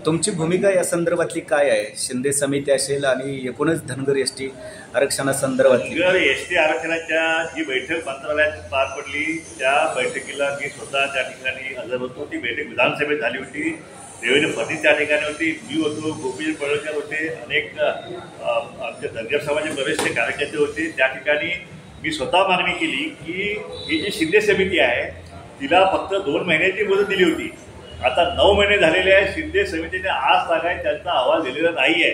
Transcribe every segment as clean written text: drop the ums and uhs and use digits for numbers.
तुमची भूमिका या संदर्भातली काय आहे? शिंदे समिती असेल आणि एकूणच धनगर एसटी आरक्षणासंदर्भातली. धनगर एसटी आरक्षणाच्या जी बैठक मंत्रालयात पार पडली त्या बैठकीला मी स्वतः त्या ठिकाणी हजर होतो. ती बैठक विधानसभेत झाली होती. देवेंद्र फडणवीस त्या ठिकाणी होती, मी होतो, गोपीचंद पडळकर होते, अनेक आमच्या धनगर समाजाचे बरेचसे कार्यकर्ते होते. त्या ठिकाणी मी स्वतः मागणी केली की ही जी शिंदे समिती आहे तिला फक्त 2 महिन्याची मुदत दिली होती. आता 9 महिने झालेले आहे. शिंदे समितीने आज सांगाय त्यांचा अहवाल दिलेला नाही आहे.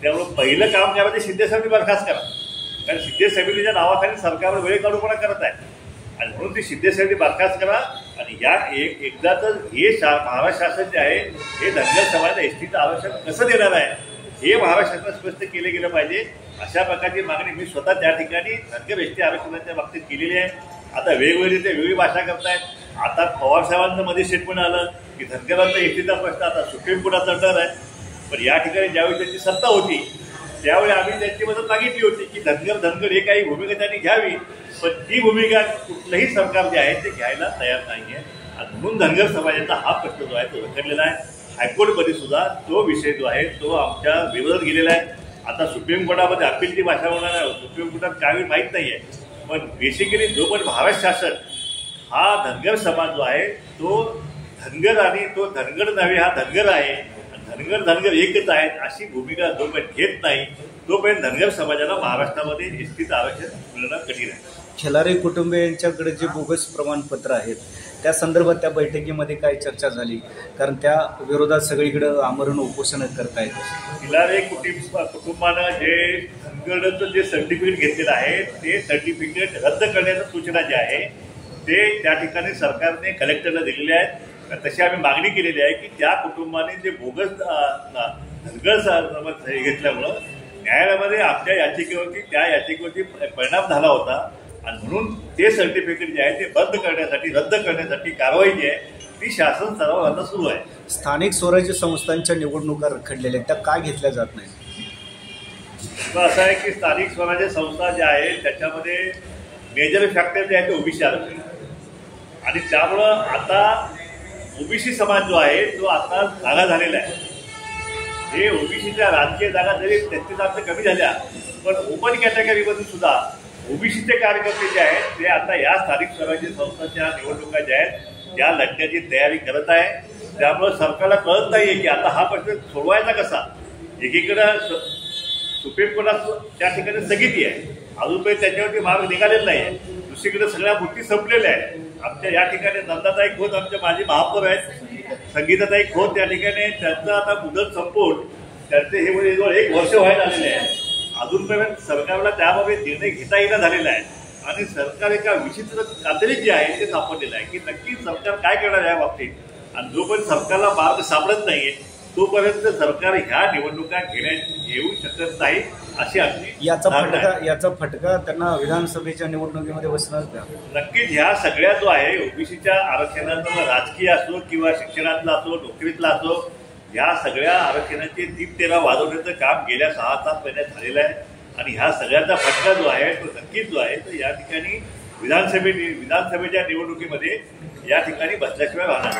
त्यामुळे पहिलं काम करायचं शिंदे समिती बरखास्त करा, कारण शिंदे समितीच्या नावाखाली सरकारवर वेळ काढूपणा करत आहे आणि म्हणून ती शिंदे समिती बरखास्त करा. आणि या एकदा तर हे महाराष्ट्र शासन जे आहे हे धनगर समाजाला एसटीचं आरक्षण कसं देणार आहे हे महाराष्ट्र शासनात स्पष्ट केले गेलं पाहिजे. अशा प्रकारची मागणी मी स्वतः त्या ठिकाणी धनगर एसटी आरक्षणाच्या बाबतीत केलेली आहे. आता वेगवेगळी ते वेगळी भाषा करतायत. आता पवार साहेबांचं मध्ये स्टेटमेंट आलं की धनगरांचा एसटीचा प्रश्न आता सुप्रीम कोर्टाचा डर आहे. पण या ठिकाणी ज्यावेळी त्यांची सत्ता होती त्यावेळी आम्ही त्यांची मदत मागितली होती की धनगर हे काही भूमिका त्यांनी घ्यावी, पण ती भूमिका कुठलंही सरकार जे आहे ते घ्यायला तयार नाही आहे. आणि म्हणून धनगर समाजाचा हा प्रश्न जो आहे तो रखडलेला आहे. हायकोर्टमध्ये सुद्धा तो विषय जो आहे तो आमच्या विरोधात गेलेला आहे. आता सुप्रीम कोर्टामध्ये अपीलची भाषा होणार आहे. सुप्रीम कोर्टात काय माहीत नाही आहे, पण बेसिकली जो पण महाराष्ट्र शासन हा धनगर समाज जो आहे तो धनगर आणि तो धनगर नव्हे हा धनगर आहे, धनगर एकच आहेत अशी भूमिका जोपर्यंत घेत नाही तोपर्यंत धनगर समाजाला महाराष्ट्रामध्ये एसटीचं आरक्षण मिळणं कठीण आहे. खिलारे कुटुंबियांच्याकडे जे बोगस प्रमाणपत्र आहेत त्या संदर्भात त्या बैठकीमध्ये काय चर्चा झाली? कारण त्या विरोधात सगळीकडे आमरण उपोषण करतायत. खिलारे कुटुंबानं जे धनगरचं जे सर्टिफिकेट घेतलेलं आहे ते सर्टिफिकेट रद्द करण्याची सूचना जी आहे ते त्या ठिकाणी सरकारने कलेक्टरला दिलेली आहे. तशी आम्ही मागणी केलेली आहे की त्या कुटुंबाने जे बोगस धनगर घेतल्यामुळं न्यायालयामध्ये आपल्या याचिकेवरती त्या याचिकेवरती परिणाम झाला होता आणि म्हणून ते सर्टिफिकेट जे आहे ते रद्द करण्यासाठी कारवाई जी आहे ती शासन स्तरावर आता सुरू आहे. स्थानिक स्वराज्य संस्थांच्या निवडणुका रखडलेल्या त्या का घेतल्या जात नाही? असं आहे की स्थानिक स्वराज्य संस्था ज्या आहेत त्याच्यामध्ये मेजर फॅक्टर जे आहे ते ओबीसी आरक्षण आणि त्यामुळं आता ओबीसी समाज जो आहे तो आता जागा झालेला आहे. हे ओबीसीच्या राजकीय जागा जरी 33% कमी झाल्या पण ओपन कॅटेगरीमधून सुद्धा ओबीसीचे कार्यकर्ते जे आहेत ते आता या स्थानिक स्वराज्य संस्थांच्या निवडणुका ज्या आहेत त्या लढण्याची तयारी करत आहे. त्यामुळे सरकारला कळत नाहीये की आता हा प्रश्न सोडवायचा कसा. एकीकडे सुप्रीम कोर्टात त्या ठिकाणी स्थगिती आहे, अजूनपर्यंत त्याच्यावरती मार्ग निघालेला नाही आहे. दुसरीकडे सगळ्या गोष्टी संपलेल्या आहेत. आमच्या या ठिकाणी नंदाताई खोत आमच्या माजी महापौर आहेत, संगीताताई खोत त्या ठिकाणी त्यांचं आता मुदत संपवून त्यांचे हे जवळ 1 वर्ष व्हायला आलेले आहे. अजूनपर्यंत सरकारला त्याबाबत निर्णय घेता येणं झालेला आहे आणि सरकार एका विचित्र कातडीत जे आहे ते सापडलेलं आहे की नक्की सरकार काय करणार या बाबतीत. आणि जोपर्यंत सरकारला मार्ग सापडत नाहीये तोपर्यंत सरकार ह्या निवडणुका घेऊ शकत नाही अशी आमची याचा फटका त्यांना विधानसभेच्या निवडणुकीमध्ये बसणार का? नक्कीच. ह्या सगळ्या जो आहे ओबीसीच्या आरक्षणाचा राजकीय असो किंवा शिक्षणातला असो नोकरीतला असो ह्या सगळ्या आरक्षणाचे दीप-तेरा वाजवण्याचं काम गेल्या 6-7 महिन्यात झालेलं आहे आणि ह्या सगळ्याचा फटका जो आहे तो नक्कीच जो आहे तो या ठिकाणी विधानसभेच्या निवडणुकीमध्ये या ठिकाणी बसल्याशिवाय राहणार.